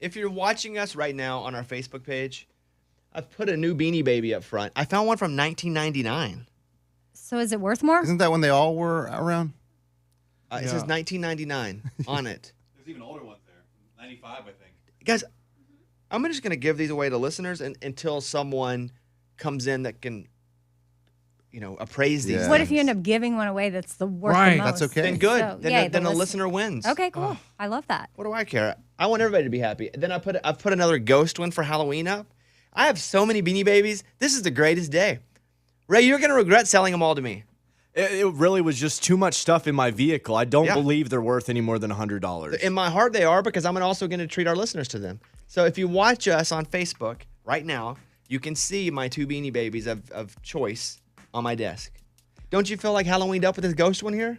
If you're watching us right now on our Facebook page, I've put a new Beanie Baby up front. I found one from 1999. So is it worth more? Isn't that when they all were around? It says 1999 on it. There's even older ones there. 95, I think. Guys, I'm just going to give these away to listeners until someone comes in that can, appraise these. Yeah. What if you end up giving one away that's the worth Right. the most? That's okay. Then good. So, Then a listener wins. Okay, cool. I love that. What do I care? I want everybody to be happy. Then I've put another ghost one for Halloween up. I have so many Beanie Babies. This is the greatest day. Ray, you're going to regret selling them all to me. It really was just too much stuff in my vehicle. I don't Yeah. believe they're worth any more than $100. In my heart, they are, because I'm also going to treat our listeners to them. So if you watch us on Facebook right now, you can see my two Beanie Babies of choice on my desk. Don't you feel like Halloweened up with this ghost one here?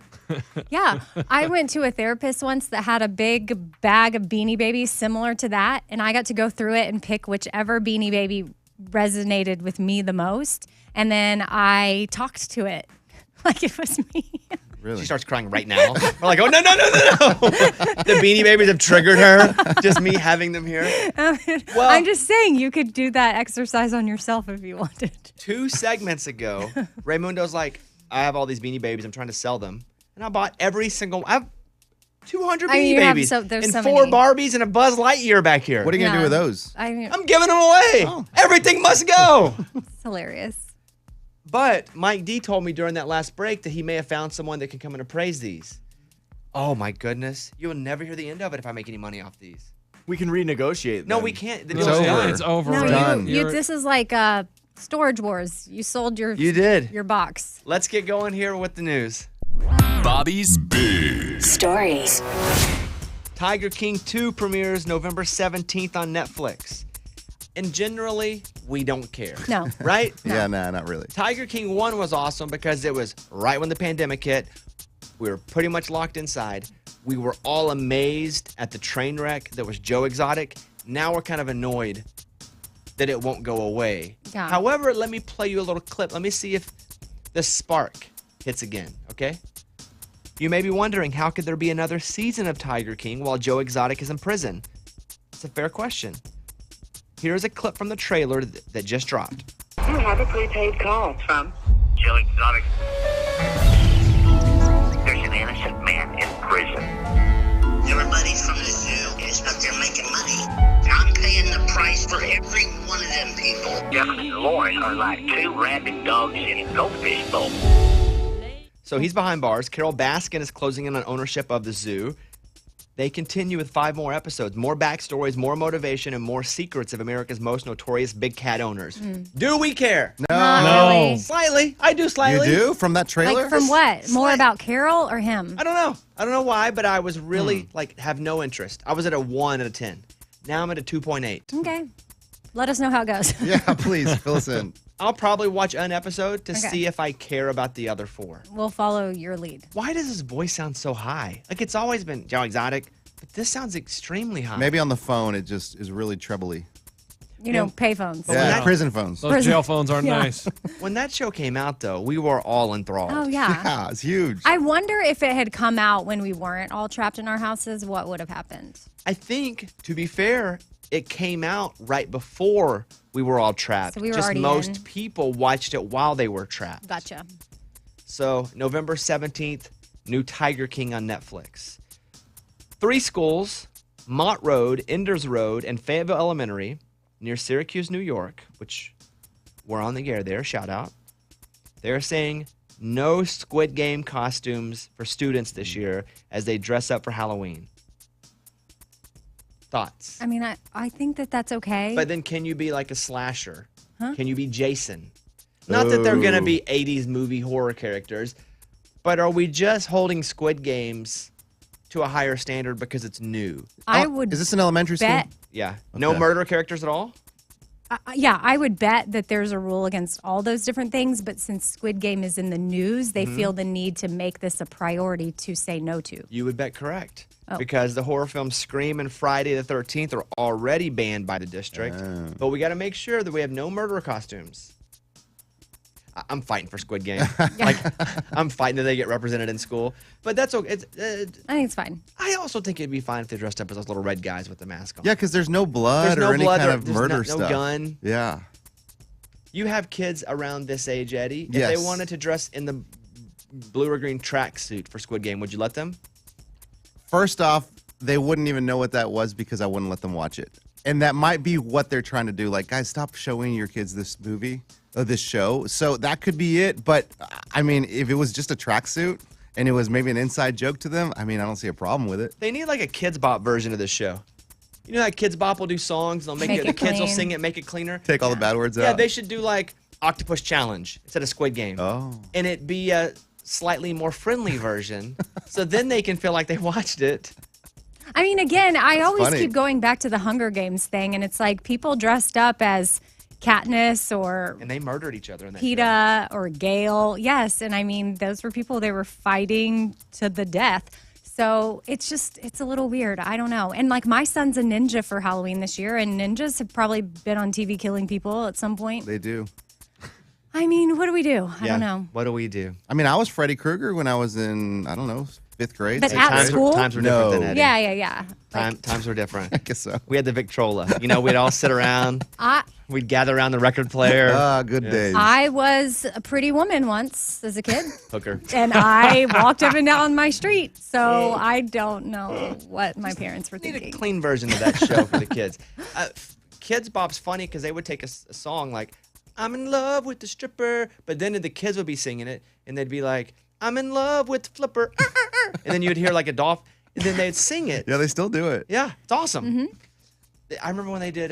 Yeah. I went to a therapist once that had a big bag of Beanie Babies similar to that, and I got to go through it and pick whichever Beanie Baby resonated with me the most, and then I talked to it like it was me. Really? She starts crying right now. We're like, oh, no. The Beanie Babies have triggered her. Just me having them here. Well, I'm just saying you could do that exercise on yourself if you wanted. 2 segments ago, Raymundo's like, I have all these Beanie Babies. I'm trying to sell them. And I bought every single I have 200 I mean, Beanie you have Babies there's and so 4 many. Barbies and a Buzz Lightyear back here. What are you going to Yeah. do with those? I'm giving them away. Everything must go. It's hilarious. But Mike D told me during that last break that he may have found someone that can come and appraise these. Oh, my goodness. You will never hear the end of it if I make any money off these. We can renegotiate No, them. we can't. The It's deal's over. done. It's over. No, Ray. Done. this is like Storage Wars. You sold your You did. your box. Let's get going here with the news. Bobby's Big Stories. Tiger King 2 premieres November 17th on Netflix. And generally, we don't care. No. Right? Yeah, nah, not really. Tiger King 1 was awesome because it was right when the pandemic hit. We were pretty much locked inside. We were all amazed at the train wreck that was Joe Exotic. Now we're kind of annoyed that it won't go away. Yeah. However, let me play you a little clip. Let me see if the spark hits again, okay? You may be wondering, how could there be another season of Tiger King while Joe Exotic is in prison? It's a fair question. Here's a clip from the trailer that just dropped. You have a prepaid call from Joe Exotic. There's an innocent man in prison. Everybody from the zoo is out there making money. I'm paying the price for every one of them people. Jefferson and Lauren are like 2 rabid dogs in a goldfish bowl. So he's behind bars. Carol Baskin is closing in on ownership of the zoo. They continue with 5 more episodes, more backstories, more motivation, and more secrets of America's most notorious big cat owners. Do we care? Not really. Slightly. I do You slightly. do? From that trailer? Like from what? More about Carol or him? I don't know. I don't know why, but I was really, have no interest. I was at a 1 out of 10. Now I'm at a 2.8. Okay. Let us know how it goes. Yeah, please, fill us in. I'll probably watch an episode to Okay. see if I care about the other 4. We'll follow your lead. Why does his voice sound so high? Like, it's always been Joe Exotic, but this sounds extremely high. Maybe on the phone it just is really trebly. You know, payphones. when Yeah, that- prison phones. Those jail phones aren't nice. When that show came out, though, we were all enthralled. Oh, yeah. Yeah, it's huge. I wonder if it had come out when we weren't all trapped in our houses, what would have happened? I think, to be fair, it came out right before we were all trapped. So we were Just already most in. people watched it while they were trapped. Gotcha. So November 17th, new Tiger King on Netflix. 3 schools, Mott Road, Enders Road, and Fayetteville Elementary, near Syracuse, New York, which we're on the air there, shout out. They're saying no Squid Game costumes for students this year as they dress up for Halloween. Thoughts? I mean, I think that's okay. But then can you be like a slasher? Can you be Jason? Not that they're going to be 80s movie horror characters, but are we just holding Squid Games to a higher standard because it's new? I would Is this an elementary bet, school? Yeah. No Okay. murder characters at all? yeah, I would bet that there's a rule against all those different things, but since Squid Game is in the news, they feel the need to make this a priority to say no to. You would bet correct. Oh. Because the horror films Scream and Friday the 13th are already banned by the district. But we got to make sure that we have no murder costumes. I'm fighting for Squid Game. Like, I'm fighting that they get represented in school. But that's okay. I think it's fine. I also think it'd be fine if they dressed up as those little red guys with the mask on. Yeah, because there's no blood There's no or any blood, kind or of there's murder no stuff. gun. Yeah. You have kids around this age, Eddie. If Yes. they wanted to dress in the blue or green tracksuit for Squid Game, would you let them? First off, they wouldn't even know what that was because I wouldn't let them watch it. And that might be what they're trying to do. Like, guys, stop showing your kids this movie or this show. So that could be it. But, I mean, if it was just a tracksuit and it was maybe an inside joke to them, I mean, I don't see a problem with it. They need like a Kids Bop version of this show. You know how Kids Bop will do songs, they'll make Make it, it the kids will clean. sing it, make it cleaner. Take all the bad words Yeah, out. they should do like Octopus Challenge instead of Squid Game. Oh. And it be a slightly more friendly version. So then they can feel like they watched it. I mean, again, I always funny. keep going back to the Hunger Games thing, and it's like people dressed up as Katniss or And they murdered each other in that film. Peeta or Gale. Yes, and I mean, those were people they were fighting to the death. So it's a little weird. I don't know. And like my son's a ninja for Halloween this year, and ninjas have probably been on TV killing people at some point. They do. I mean, what do we do? I Yeah. don't know. What do we do? I mean, I was Freddy Krueger when I was in, I don't know, 5th grade. But sixth at grade. school? Times were different than No. Eddie. Yeah. Times were different. I guess so. We had the Victrola. You know, we'd all sit around. I We'd gather around the record player. Ah, good days. I was a pretty woman once as a kid. Hooker. And I walked up and down my street. So I don't know what my parents were Need a thinking. clean version of that show for the kids. Kids Bop's funny because they would take a song like, I'm in love with the stripper, but then the kids would be singing it, and they'd be like, I'm in love with the flipper, and then you'd hear like a dolphin, and then they'd sing it. Yeah, they still do it. Yeah, it's awesome. I remember when they did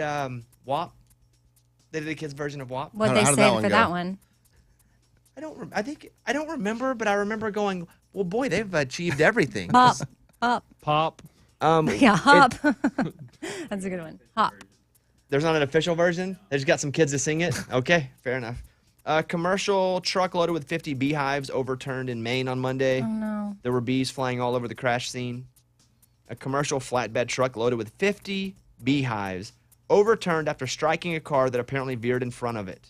WAP. They did a kids version of WAP. What How- they how did said that one for go? that one. I don't remember, but I remember going, well, boy, they've achieved everything. Hop, up. Pop. Yeah, hop. That's a good one. Hop. There's not an official version. They just got some kids to sing it. Okay, fair enough. A commercial truck loaded with 50 beehives overturned in Maine on Monday. Oh, no. There were bees flying all over the crash scene. A commercial flatbed truck loaded with 50 beehives overturned after striking a car that apparently veered in front of it.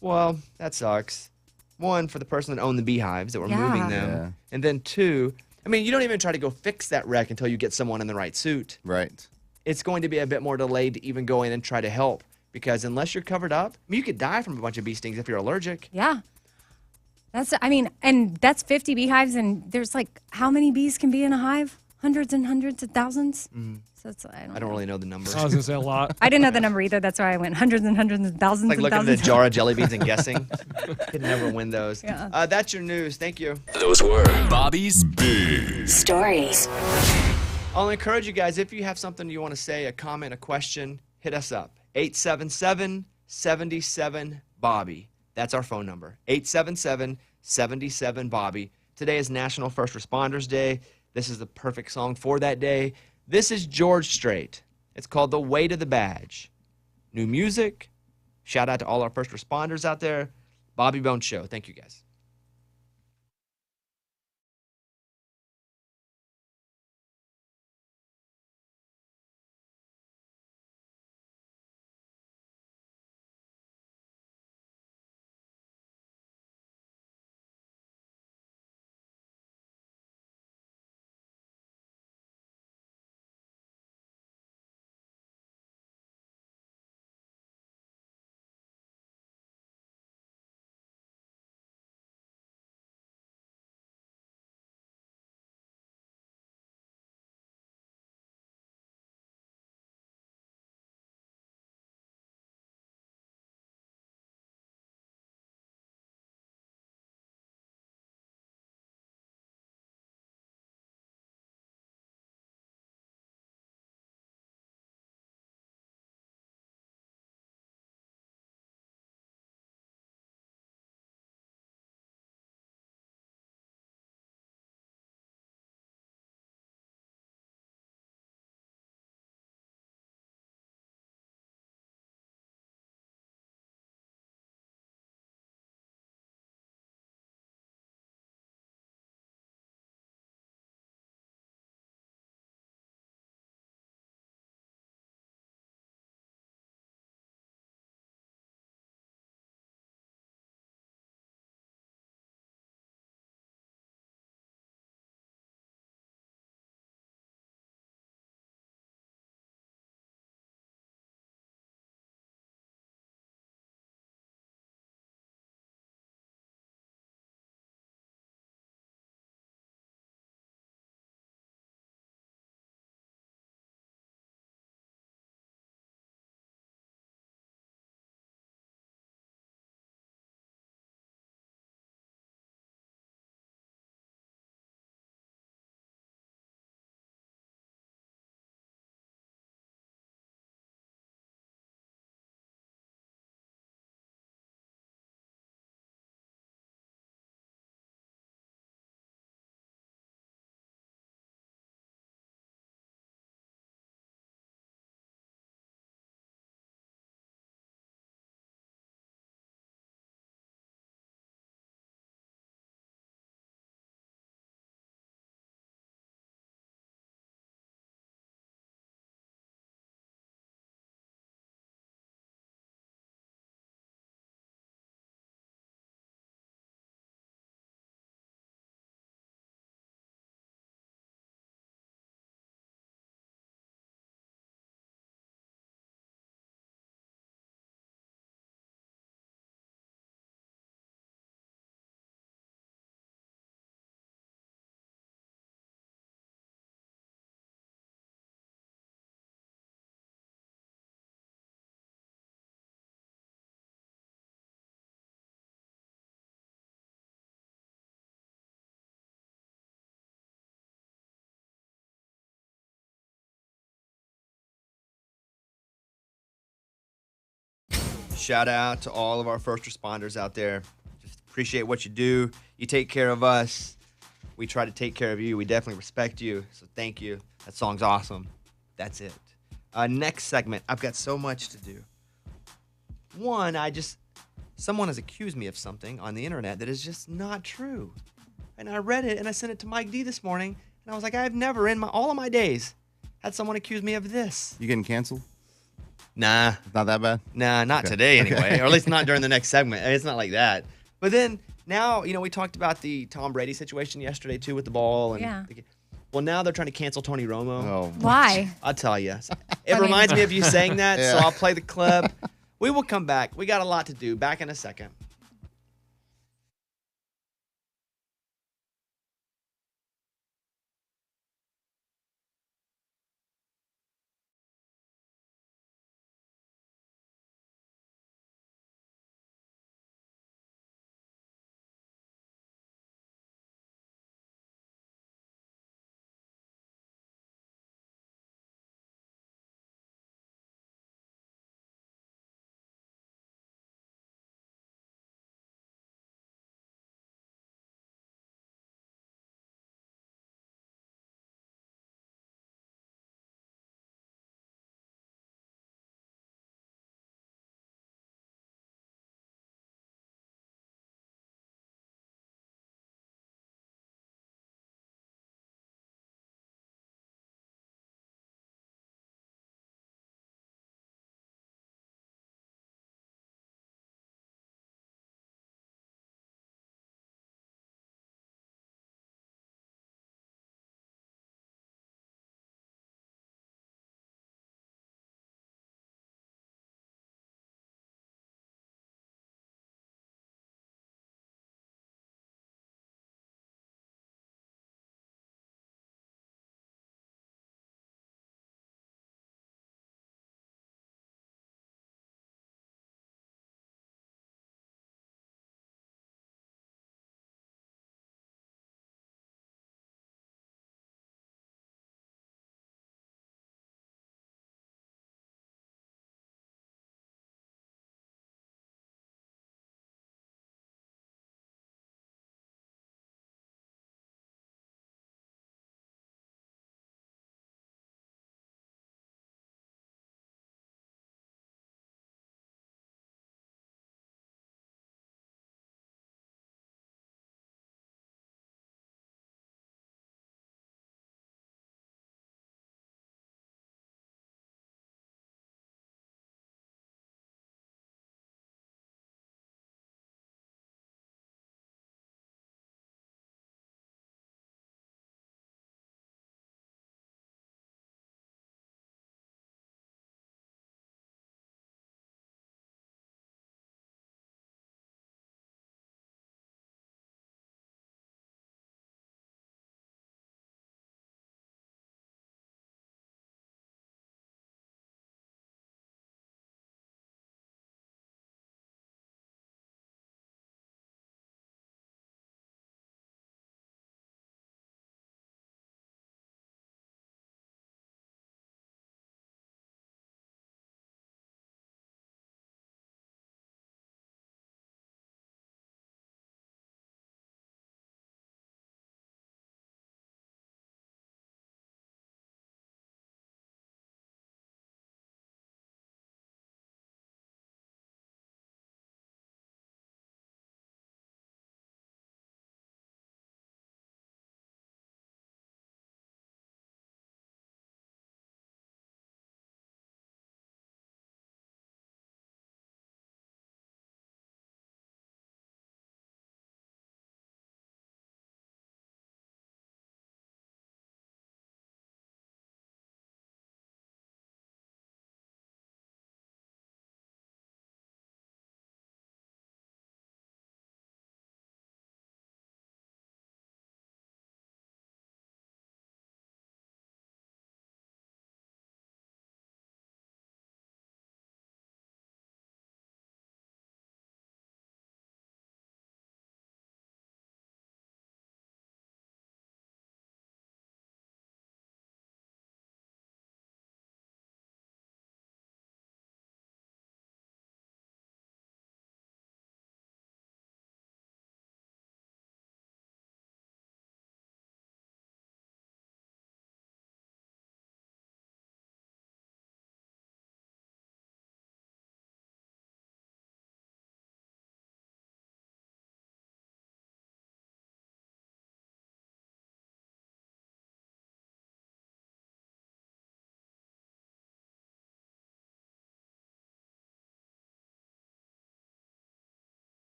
Well, that sucks. One, for the person that owned the beehives that were Yeah. moving them. Yeah. And then two, I mean, you don't even try to go fix that wreck until you get someone in the right suit. Right. It's going to be a bit more delayed to even go in and try to help because unless you're covered up, I mean, you could die from a bunch of bee stings if you're allergic. Yeah. And that's 50 beehives, and there's like, how many bees can be in a hive? Hundreds and hundreds of thousands? So it's, I don't I don't know. really know the numbers. I was gonna say a lot. I didn't know the number either. That's why I went hundreds and hundreds and thousands Like and looking at a thousands. jar of jelly beans and guessing. Could never win those. Yeah. That's your news. Thank you. Those were Bobby's Big Stories. I'll encourage you guys, if you have something you want to say, a comment, a question, hit us up. 877-77-BOBBY. That's our phone number. 877-77-BOBBY. Today is National First Responders Day. This is the perfect song for that day. This is George Strait. It's called The Weight of the Badge. New music. Shout out to all our first responders out there. Bobby Bones Show. Thank you, guys. Shout out to all of our first responders out there. Just appreciate what you do. You take care of us. We try to take care of you. We definitely respect you. So thank you. That song's awesome. That's it. Next segment. I've got so much to do. One, someone has accused me of something on the internet that is just not true. And I read it and I sent it to Mike D this morning. And I was like, I've never in all of my days had someone accuse me of this. You getting canceled? Nah. Not that bad? Nah, not today anyway. Or at least not during the next segment. It's not like that. But then now, we talked about the Tom Brady situation yesterday too with the ball. And Yeah. Well, now they're trying to cancel Tony Romo. Oh. Why? I'll tell you. It reminds me of you saying that, so Yeah. I'll play the clip. We will come back. We got a lot to do. Back in a second.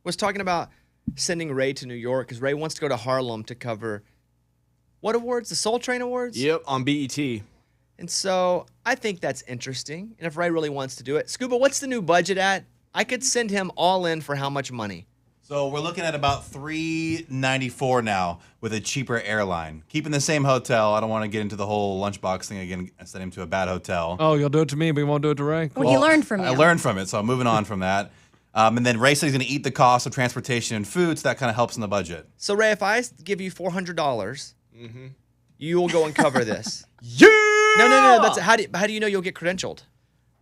was talking about sending Ray to New York because Ray wants to go to Harlem to cover what awards? The Soul Train Awards? Yep, on BET. And so I think that's interesting. And if Ray really wants to do it, Scuba, what's the new budget at? I could send him all in for how much money? So we're looking at about $394 now with a cheaper airline. Keeping the same hotel. I don't want to get into the whole lunchbox thing again and send him to a bad hotel. Oh, you'll do it to me, but you won't do it to Ray? Well, he learned from you. I learned from it, so I'm moving on from that. And then Ray said he's going to eat the cost of transportation and food, so that kind of helps in the budget. So, Ray, if I give you $400, you will go and cover this. Yeah! No. That's how do you know you'll get credentialed?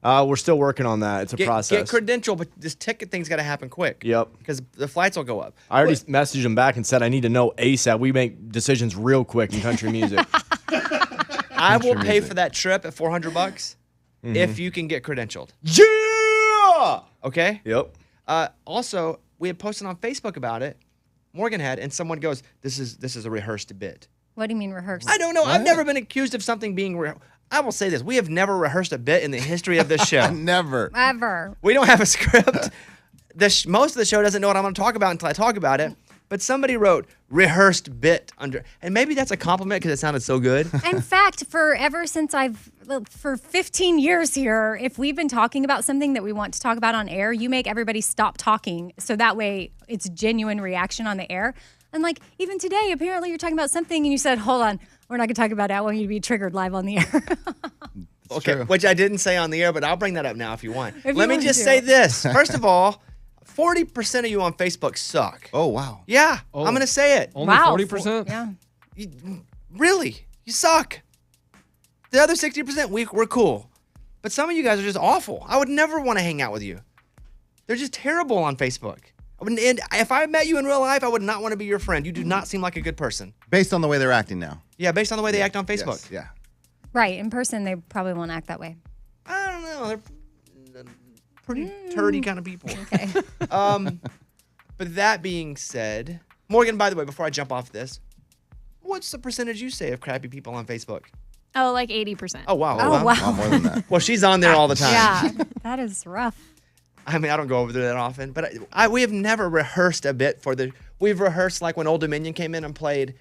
We're still working on that. It's a process. Get credentialed, but this ticket thing's got to happen quick. Yep. Because the flights will go up. I already messaged him back and said I need to know ASAP. We make decisions real quick in country music. I will pay for that trip at $400 if you can get credentialed. Yeah! Okay? Yep. Also, we had posted on Facebook about it. Morgan had, and someone goes, "This is a rehearsed bit." What do you mean rehearsed? I don't know. I've never been accused of something being I will say this. We have never rehearsed a bit in the history of this show. Never. Ever. We don't have a script. Most of the show doesn't know what I'm going to talk about until I talk about it. But somebody wrote rehearsed bit under, and maybe that's a compliment because it sounded so good. In fact, for 15 years here, if we've been talking about something that we want to talk about on air, you make everybody stop talking. So that way it's genuine reaction on the air. And like even today, apparently you're talking about something and you said, hold on, we're not going to talk about it. I want you to be triggered live on the air. Okay, true. which I didn't say on the air, but I'll bring that up now if you want. If you Let me want just to. say this. First of all, 40% of you on Facebook suck. Oh, wow. Yeah, I'm going to say it. Only Wow. 40%? Yeah. Really, you suck. The other 60%, we're cool. But some of you guys are just awful. I would never want to hang out with you. They're just terrible on Facebook. And if I met you in real life, I would not want to be your friend. You do not seem like a good person. Based on the way they're acting now. Yeah, based on the way they act on Facebook. Yes, yeah. Right. In person, they probably won't act that way. I don't know. They're pretty turdy kind of people. Okay. But that being said, Morgan, by the way, before I jump off this, what's the percentage you say of crappy people on Facebook? Oh, like 80%. Oh, wow. Oh, wow. More than that. Well, she's on there all the time. Yeah. That is rough. I mean, I don't go over there that often, but we have never rehearsed a bit we've rehearsed like when Old Dominion came in and played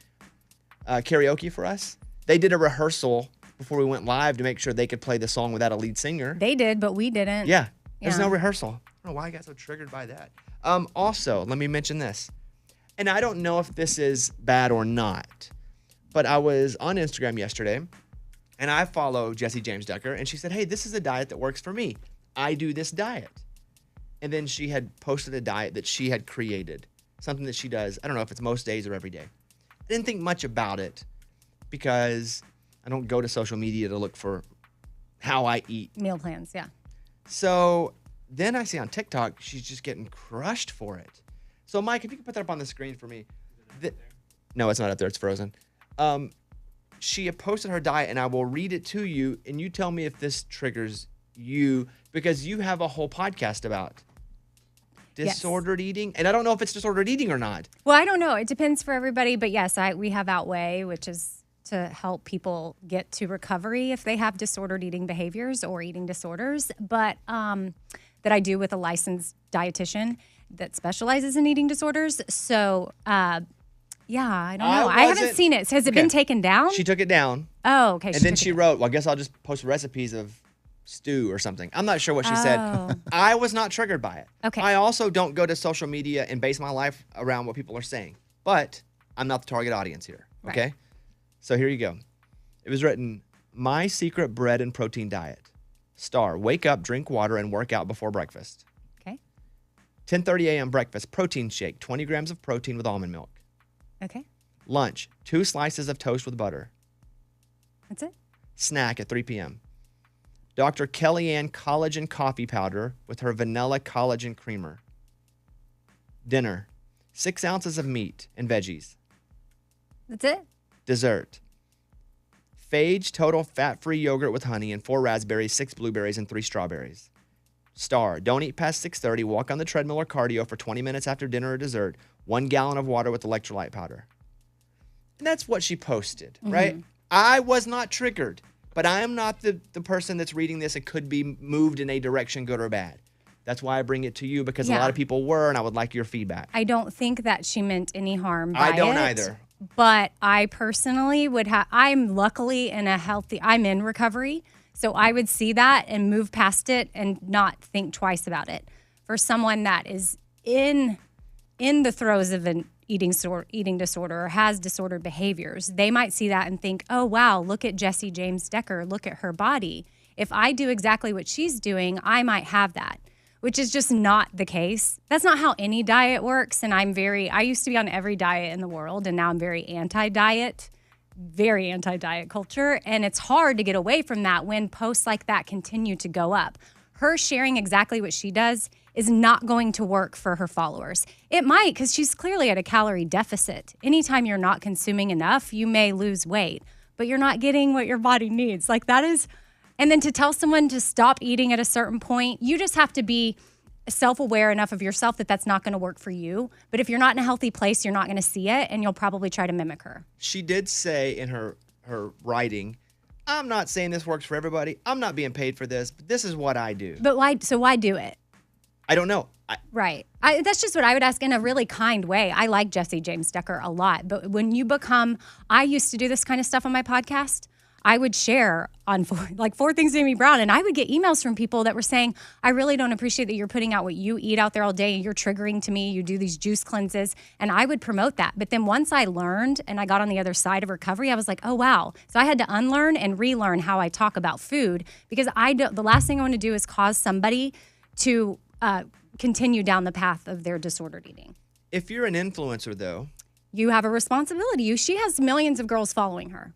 karaoke for us. They did a rehearsal before we went live to make sure they could play the song without a lead singer. They did, but we didn't. Yeah, there's Yeah. no rehearsal. I don't know why I got so triggered by that. Also, let me mention this, and I don't know if this is bad or not, but I was on Instagram yesterday, and I follow Jessie James Decker, and she said, "Hey, this is a diet that works for me. I do this diet." And then she had posted a diet that she had created, something that she does. I don't know if it's most days or every day. I didn't think much about it because I don't go to social media to look for how I eat. Meal plans, yeah. So then I see on TikTok, she's just getting crushed for it. So Mike, if you could put that up on the screen for me. No, it's not up there. It's frozen. She had posted her diet, and I will read it to you, and you tell me if this triggers you, because you have a whole podcast about disordered eating. And I don't know if it's disordered eating or not. Well, I don't know. It depends for everybody. But yes, we have Outweigh, which is to help people get to recovery if they have disordered eating behaviors or eating disorders. But that I do with a licensed dietitian that specializes in eating disorders. So, yeah, I don't know. I haven't seen it. Has it been taken down? She took it down. Oh, okay. And then she wrote, well, I guess I'll just post recipes of stew or something. I'm not sure what she said. I was not triggered by it. Okay. I also don't go to social media and base my life around what people are saying. But I'm not the target audience here. Okay? Right. So here you go. It was written, "My secret bread and protein diet. Star, wake up, drink water, and work out before breakfast. Okay. 10:30 a.m. breakfast, protein shake, 20 grams of protein with almond milk. Okay. Lunch, 2 slices of toast with butter. That's it. Snack at 3 p.m. Dr. Kellyanne collagen coffee powder with her vanilla collagen creamer. Dinner, 6 ounces of meat and veggies. That's it. Dessert, Phage total fat-free yogurt with honey and 4 raspberries, 6 blueberries, and 3 strawberries. Star, don't eat past 6:30. Walk on the treadmill or cardio for 20 minutes after dinner or dessert. 1 gallon of water with electrolyte powder." And that's what she posted, right? I was not triggered, but I am not the person that's reading this and could be moved in a direction, good or bad. That's why I bring it to you, because a Yeah. lot of people were, and I would like your feedback. I don't think that she meant any harm by I don't it, either. But I personally would have, I'm luckily I'm in recovery. So I would see that and move past it and not think twice about it. For someone that is in the throes of an eating disorder or has disordered behaviors, they might see that and think, oh, wow, look at Jessie James Decker. Look at her body. If I do exactly what she's doing, I might have that, which is just not the case. That's not how any diet works. And I used to be on every diet in the world, and now I'm very anti-diet culture. And it's hard to get away from that when posts like that continue to go up. Her sharing exactly what she does is not going to work for her followers. It might, because she's clearly at a calorie deficit. Anytime you're not consuming enough, you may lose weight, but you're not getting what your body needs. Like that is, and then to tell someone to stop eating at a certain point, you just have to be self-aware enough of yourself that that's not going to work for you. But if you're not in a healthy place, you're not going to see it, and you'll probably try to mimic her. She did say in her writing, I'm not saying this works for everybody. I'm not being paid for this, but this is what I do. But why? So why do it? I don't know. Right. That's just what I would ask in a really kind way. I like Jessie James Decker a lot, but when you I used to do this kind of stuff on my podcast. I would share on four things Amy Brown, and I would get emails from people that were saying, I really don't appreciate that you're putting out what you eat out there all day, and you're triggering to me. You do these juice cleanses, and I would promote that. But then once I learned and I got on the other side of recovery, I was like, oh, wow. So I had to unlearn and relearn how I talk about food, because the last thing I want to do is cause somebody to continue down the path of their disordered eating. If you're an influencer, though, you have a responsibility. She has millions of girls following her.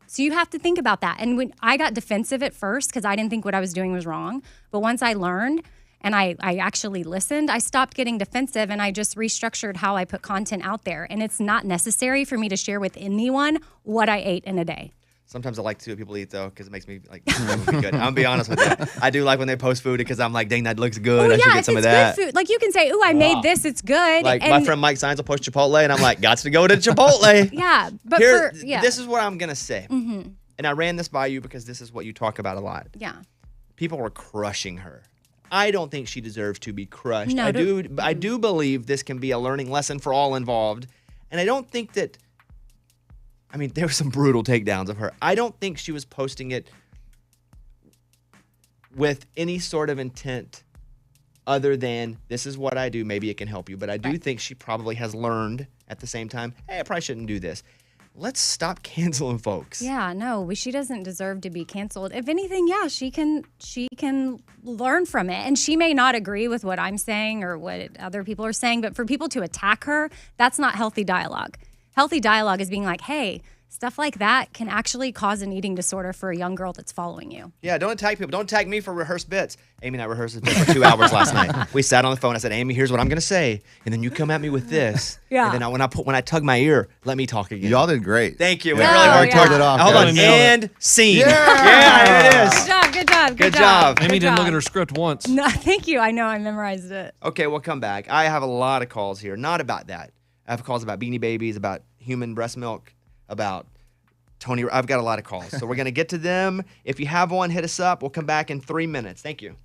So you have to think about that. And when I got defensive at first because I didn't think what I was doing was wrong. But once I learned and I actually listened, I stopped getting defensive, and I just restructured how I put content out there. And it's not necessary for me to share with anyone what I ate in a day. sometimes I like to see what people eat, though, because it makes me like, that would be good. I'm going to be honest with you. I do like when they post food because I'm like, dang, that looks good. I should get some of that. Good food. Like you can say, ooh, I made this, it's good. Like and my friend Mike Sines will post Chipotle, and I'm like, got to go to Chipotle. Yeah, but This is what I'm going to say. Mm-hmm. And I ran this by you because this is what you talk about a lot. Yeah. People were crushing her. I don't think she deserves to be crushed. No, I do believe this can be a learning lesson for all involved. And I don't think that, I mean, there were some brutal takedowns of her. I don't think she was posting it with any sort of intent other than, this is what I do, maybe it can help you. But I do think she probably has learned at the same time, hey, I probably shouldn't do this. Let's stop canceling folks. Yeah, no, she doesn't deserve to be canceled. If anything, yeah, she can learn from it. And she may not agree with what I'm saying or what other people are saying, but for people to attack her, that's not healthy dialogue. Healthy dialogue is being like, hey, stuff like that can actually cause an eating disorder for a young girl that's following you. Yeah, don't attack people. Don't attack me for rehearsed bits. Amy and I rehearsed a bit for 2 hours last night. We sat on the phone. I said, Amy, here's what I'm going to say. And then you come at me with this. Yeah. And then when I tug my ear, let me talk again. Y'all did great. Thank you. We Yeah. really worked hard. Pulled it off. Hold on. guys. And scene. Yeah. Here it is. Good job. Good job. Amy didn't look at her script once. No, thank you. I know I memorized it. Okay, we'll come back. I have a lot of calls here. Not about that. I have calls about Beanie Babies, about human breast milk, about Tony. I've got a lot of calls. So we're going to get to them. If you have one, hit us up. We'll come back in 3 minutes. Thank you.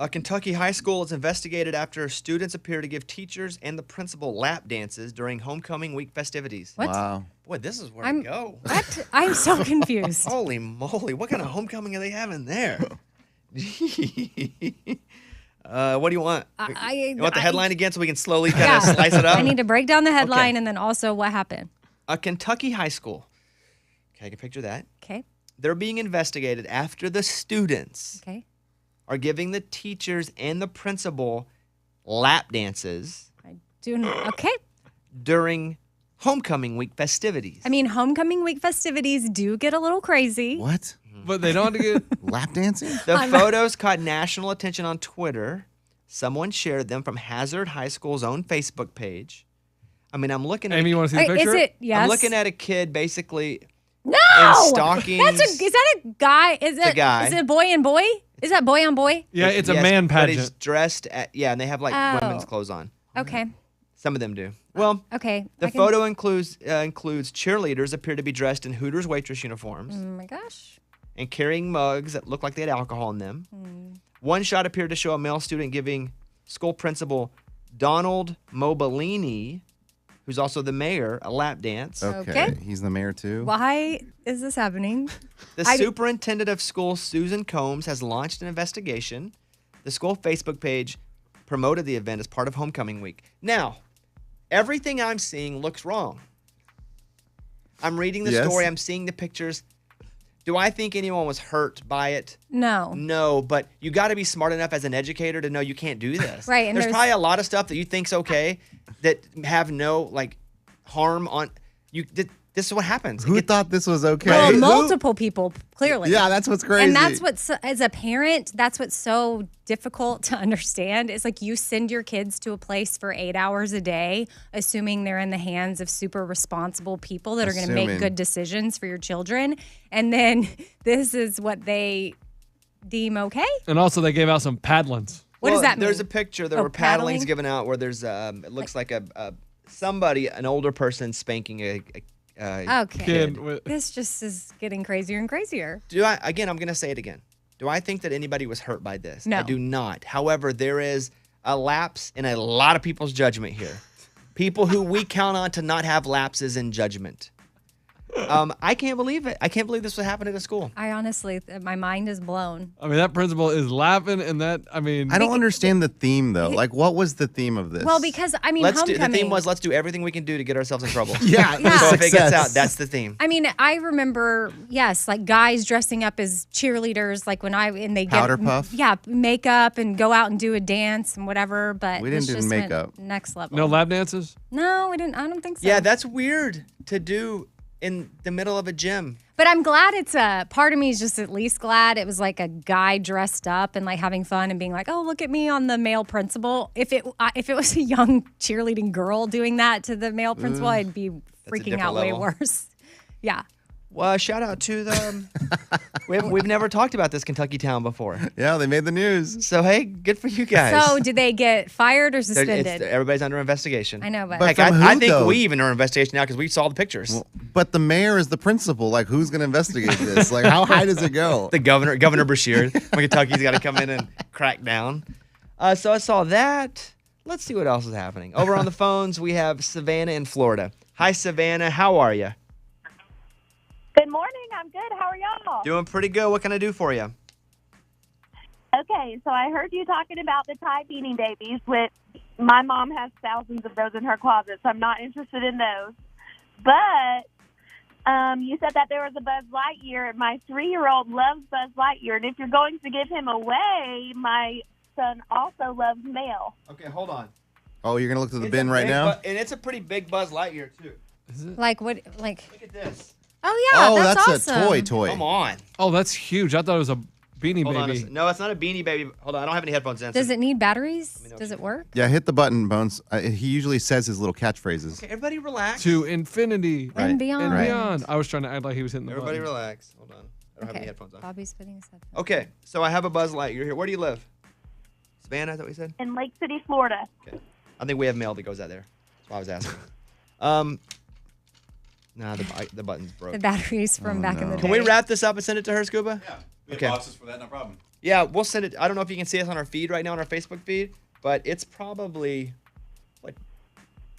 A Kentucky high school is investigated after students appear to give teachers and the principal lap dances during homecoming week festivities. What? Wow. Boy, this is where to go. What? I'm so confused. Holy moly. What kind of homecoming are they having there? What do you want? You want the headline again so we can slowly kind of slice it up? I need to break down the headline and then also what happened. A Kentucky high school. Okay, I can picture that. Okay. They're being investigated after the students are giving the teachers and the principal lap dances. Okay. During homecoming week festivities. I mean, homecoming week festivities do get a little crazy. What? But they don't have to get lap dancing? The photos caught national attention on Twitter. Someone shared them from Hazard High School's own Facebook page. I mean, I'm looking at Amy, you want to see the picture? Is it? Yes. I'm looking at a kid basically No! in stockings. Is that a guy? Is it a guy. Is it boy and boy? Is that boy on boy? Yeah, it's a Yes, man But he's pageant. dressed and they have like women's clothes on. Okay. Some of them do. Well, Okay. the photo includes cheerleaders appear to be dressed in Hooters waitress uniforms. Oh my gosh. And carrying mugs that look like they had alcohol in them. One shot appeared to show a male student giving school principal Donald Mobilini, who's also the mayor, a lap dance. Okay. He's the mayor too. Why is this happening? The superintendent of schools, Susan Combs, has launched an investigation. The school Facebook page promoted the event as part of homecoming week. Now, everything I'm seeing looks wrong. I'm reading the story. I'm seeing the pictures. Do I think anyone was hurt by it? No. No, but you got to be smart enough as an educator to know you can't do this. Right, and there's there's- probably a lot of stuff that you think's okay that have no like harm on you. This is what happens. Who thought this was okay? Well, multiple people, clearly. Yeah, that's what's crazy. And that's what's, as a parent, that's what's so difficult to understand. It's like you send your kids to a place for 8 hours a day, assuming they're in the hands of super responsible people that are going to make good decisions for your children. And then this is what they deem okay. And also, they gave out some paddlings. What does that mean? There's a picture. There were paddlings given out where there's it looks like somebody, an older person spanking a kid. This just is getting crazier and crazier. I'm going to say it again. Do I think that anybody was hurt by this? No. I do not. However, there is a lapse in a lot of people's judgment here. People who we count on to not have lapses in judgment. I can't believe it. I can't believe this would happen at a school. I honestly, my mind is blown. I mean, that principal is laughing, and that, I mean. I don't understand the theme, though. Like, what was the theme of this? Well, because, I mean, the theme was let's do everything we can do to get ourselves in trouble. Yeah. So if it gets out, that's the theme. I mean, I remember, yes, like guys dressing up as cheerleaders, like and they get Powder puff? Yeah, makeup and go out and do a dance and whatever. But We didn't this do just went makeup. next level. No lap dances? No, we didn't. I don't think so. Yeah, that's weird to do in the middle of a gym. But I'm glad it's part of me is just at least glad it was like a guy dressed up and like having fun and being like, oh, look at me on the male principal. If it was a young cheerleading girl doing that to the male principal, I'd be freaking out way worse. Yeah. Well, shout out to the. we've never talked about this Kentucky town before. Yeah, they made the news. So hey, good for you guys. So did they get fired or suspended? Everybody's under investigation. I know, but Heck, from I who, think though? we even are under investigation now because we saw the pictures. Well, but the mayor is the principal. Like, who's going to investigate this? Like, how high does it go? The Governor Brashear, Kentucky's got to come in and crack down. So I saw that. Let's see what else is happening. Over on the phones, we have Savannah in Florida. Hi, Savannah. How are you? Good morning. I'm good. How are y'all? Doing pretty good. What can I do for you? Okay, so I heard you talking about the Thai beanie babies. My mom has thousands of those in her closet, so I'm not interested in those. But you said that there was a Buzz Lightyear. My 3-year-old loves Buzz Lightyear, and if you're going to give him away, my son also loves mail. Okay, hold on. Oh, you're going to look to the bin right now? And it's a pretty big Buzz Lightyear, too. like what? Like Look at this. oh yeah, that's awesome. a toy. Come on. Oh, that's huge. I thought it was a beanie Hold on. baby. No, it's not a beanie baby. Hold on. I don't have any headphones in. Does it need batteries? know Does what it work? Yeah, hit the button, Bones. He usually says his little catchphrases. Okay, everybody relax. To infinity And beyond. and Right. beyond. I was trying to act like he was hitting the Everybody button. relax. Hold on. I don't have any headphones on. Bobby's putting his headphones. Okay, so I have a Buzz Lightyear here. Where do you live? Savannah, is that what you said? In Lake City, Florida. Okay. I think we have mail that goes out there. That's why I was asking. Nah, the button's broke. The batteries from back in the day. Can we wrap this up and send it to her, Scuba? Yeah. We have Okay. boxes for that, no problem. Yeah, we'll send it. I don't know if you can see us on our feed right now on our Facebook feed, but it's probably what,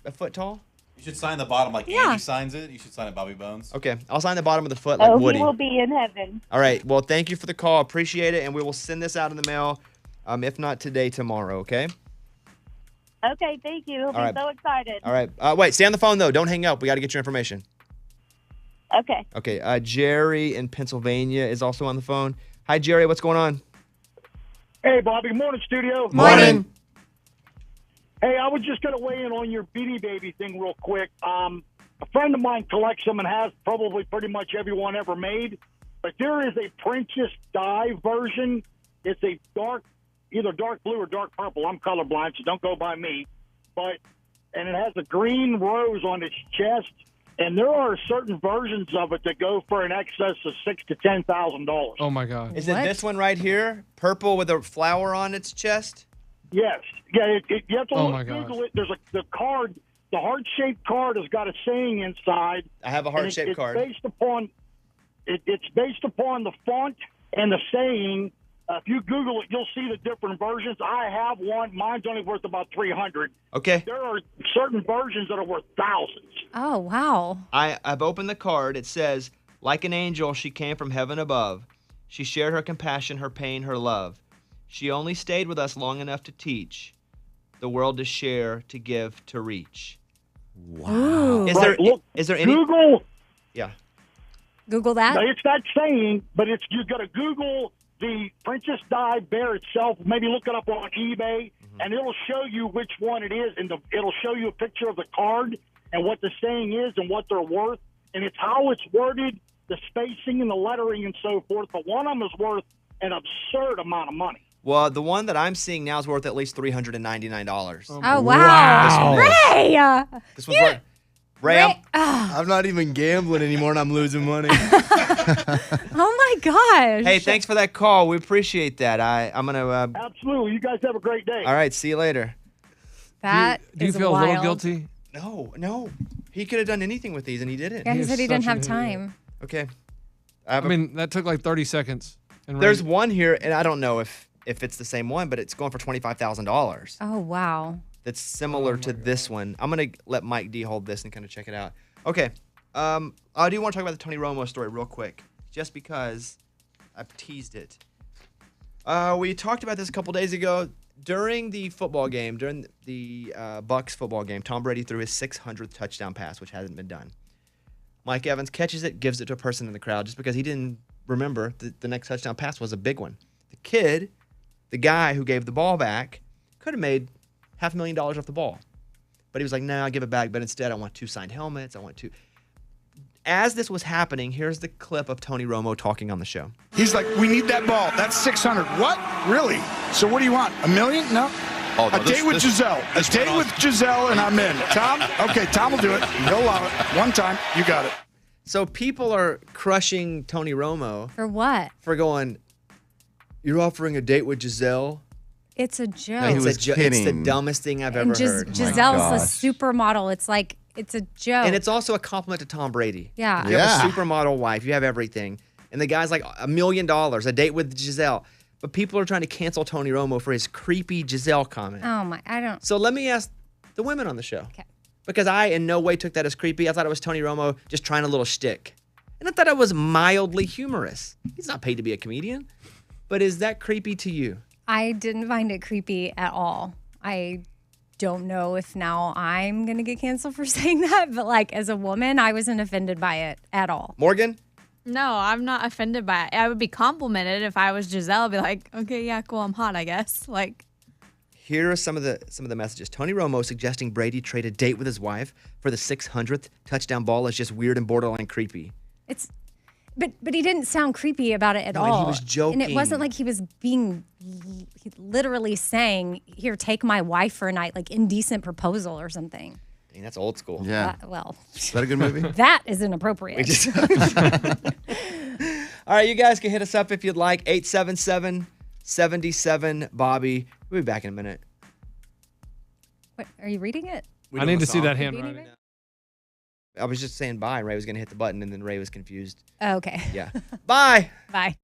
a foot tall. You should sign the bottom like Yeah. Andy signs it. You should sign it Bobby Bones. Okay, I'll sign the bottom of the foot like Woody. He will be in heaven. All right. Well, thank you for the call. Appreciate it, and we will send this out in the mail. If not today, tomorrow. Okay. Okay, thank you. He'll All be right. so excited. All right. Wait. Stay on the phone though. Don't hang up. We got to get your information. Okay. Okay. Jerry in Pennsylvania is also on the phone. Hi, Jerry. What's going on? Hey, Bobby. Good morning, studio. Morning. Hey, I was just going to weigh in on your Beanie Baby thing real quick. A friend of mine collects them and has probably pretty much every one ever made. But there is a Princess Di version. It's a either dark blue or dark purple. I'm colorblind, so don't go by me. And it has a green rose on its chest. And there are certain versions of it that go for an excess of $6,000 to $10,000. Oh my God. Is it this one right here? Purple with a flower on its chest? Yes. Yeah, you have to Oh look, my gosh. Google it. There's the card, the heart-shaped card has got a saying inside. I have a heart-shaped card. It's based upon the font and the saying. If you Google it, you'll see the different versions. I have one. Mine's only worth about $300. Okay. There are certain versions that are worth thousands. Oh, wow. I've opened the card. It says, like an angel, she came from heaven above. She shared her compassion, her pain, her love. She only stayed with us long enough to teach the world to share, to give, to reach. Wow. Is Right, there look, is there any? Google. Yeah. Google that. Now, it's that saying, but you got to Google the Princess Di bear itself. Maybe look it up on eBay, and it'll show you which one it is, and it'll show you a picture of the card and what the saying is and what they're worth, and it's how it's worded, the spacing and the lettering and so forth. But one of them is worth an absurd amount of money. Well, the one that I'm seeing now is worth at least $399. Oh, wow. Ray! This one's worth. Ray, I'm not even gambling anymore, and I'm losing money. Oh, my gosh. hey, thanks for that call. We appreciate that. I'm gonna. Absolutely. You guys have a great day. All right. See you later. That Do you is feel wild. a little guilty? No. He could have done anything with these, and he didn't. Yeah, he He said is he didn't such have an time. Okay. I mean, that took like 30 seconds. And There's one here, and I don't know if it's the same one, but it's going for $25,000. Oh, wow. That's similar to this one. I'm gonna let Mike D hold this and kind of check it out. Okay. I do want to talk about the Tony Romo story real quick, just because I've teased it. We talked about this a couple days ago during the football game, during the Bucs football game. Tom Brady threw his 600th touchdown pass, which hasn't been done. Mike Evans catches it, gives it to a person in the crowd, just because he didn't remember that the next touchdown pass was a big one. The kid, the guy who gave the ball back, could have made $500,000 off the ball. But he was like, no, I'll give it back. But instead, I want 2 signed helmets. As this was happening, here's the clip of Tony Romo talking on the show. He's like, we need that ball. That's 600. What? Really? So what do you want? $1 million? No. Oh, no, a date with Giselle. A date with Giselle, and I'm in. Tom? Okay, Tom will do it. He'll allow it. One time. You got it. So people are crushing Tony Romo. For what? For going, you're offering a date with Giselle? It's a joke. No, it's the dumbest thing I've ever heard. Giselle's a supermodel. It's like, it's a joke. And it's also a compliment to Tom Brady. Yeah. You have a supermodel wife. You have everything. And the guy's like, $1 million, a date with Giselle. But people are trying to cancel Tony Romo for his creepy Giselle comment. Oh, my. I don't. So let me ask the women on the show. Okay. Because I in no way took that as creepy. I thought it was Tony Romo just trying a little shtick. And I thought it was mildly humorous. He's not paid to be a comedian. But is that creepy to you? I didn't find it creepy at all. I don't know if now I'm going to get canceled for saying that. But like as a woman, I wasn't offended by it at all. Morgan? No, I'm not offended by it. I would be complimented if I was Giselle. I'd be like, okay, yeah, cool, I'm hot, I guess. Like, here are some of the messages. Tony Romo suggesting Brady trade a date with his wife for the 600th touchdown ball is just weird and borderline creepy. But he didn't sound creepy about it at all. And he was joking. And it wasn't like he was being literally saying, here, take my wife for a night, like indecent proposal or something. Dang, that's old school. Yeah. Well. Is that a good movie? That is inappropriate. All right, you guys can hit us up if you'd like. 877-77-BOBBY. We'll be back in a minute. What, are you reading it? I need to see that handwriting. I was just saying bye. Ray was going to hit the button, and then Ray was confused. Oh, okay. Yeah. Bye. Bye.